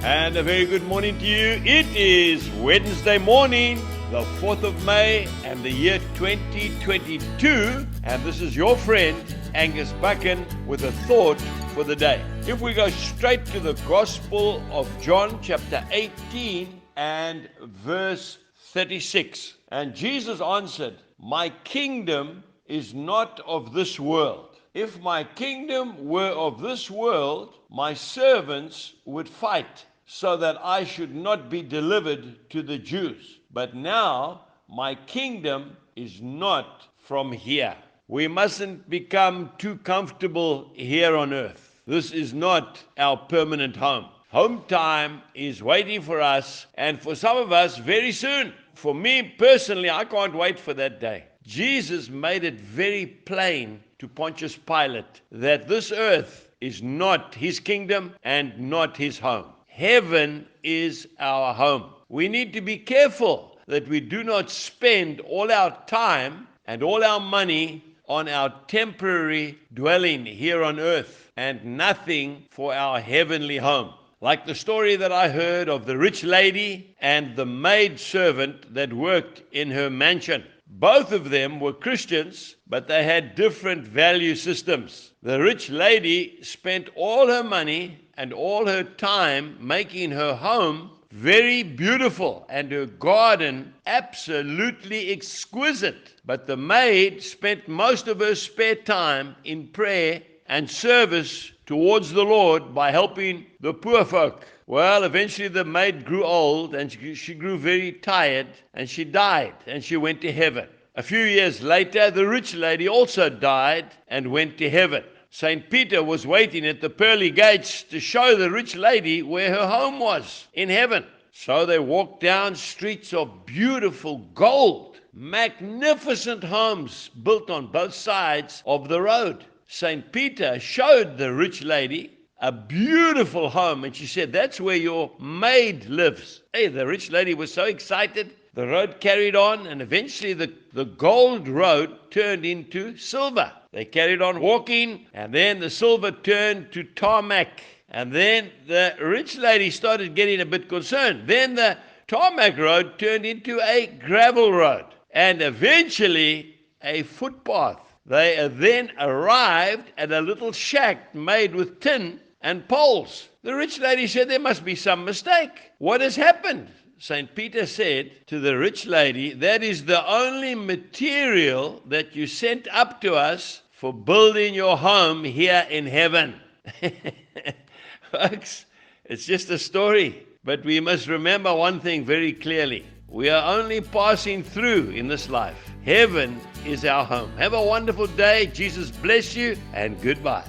And a very good morning to you. It is Wednesday morning, the 4th of May, and the year 2022. And this is your friend, Angus Buchan, with a thought for the day. If we go straight to the Gospel of John, chapter 18 and verse 36. And Jesus answered, "My kingdom is not of this world. If my kingdom were of this world, my servants would fight, so that I should not be delivered to the Jews. But now my kingdom is not from here." We mustn't become too comfortable here on earth. This is not our permanent home. Home time is waiting for us, and for some of us, very soon. For me personally, I can't wait for that day. Jesus made it very plain to Pontius Pilate that this earth is not his kingdom and not his home. Heaven is our home. We need to be careful that we do not spend all our time and all our money on our temporary dwelling here on earth and nothing for our heavenly home. Like the story that I heard of the rich lady and the maid servant that worked in her mansion. Both of them were Christians, but they had different value systems. The rich lady spent all her money and all her time making her home very beautiful and her garden absolutely exquisite. But the maid spent most of her spare time in prayer and service towards the Lord by helping the poor folk. Well, eventually the maid grew old and she grew very tired and she died and she went to heaven. A few years later, the rich lady also died and went to heaven. St. Peter was waiting at the pearly gates to show the rich lady where her home was in heaven. So they walked down streets of beautiful gold, magnificent homes built on both sides of the road. St. Peter showed the rich lady a beautiful home, and she said, "That's where your maid lives." Hey, the rich lady was so excited. The road carried on, and eventually the gold road turned into silver. They carried on walking, and then the silver turned to tarmac. And then the rich lady started getting a bit concerned. Then the tarmac road turned into a gravel road, and eventually a footpath. They then arrived at a little shack made with tin and poles. The rich lady said, "There must be some mistake. What has happened?" St. Peter said to the rich lady, "That is the only material that you sent up to us for building your home here in heaven." Folks, it's just a story. But we must remember one thing very clearly. We are only passing through in this life. Heaven is our home. Have a wonderful day. Jesus bless you, and goodbye.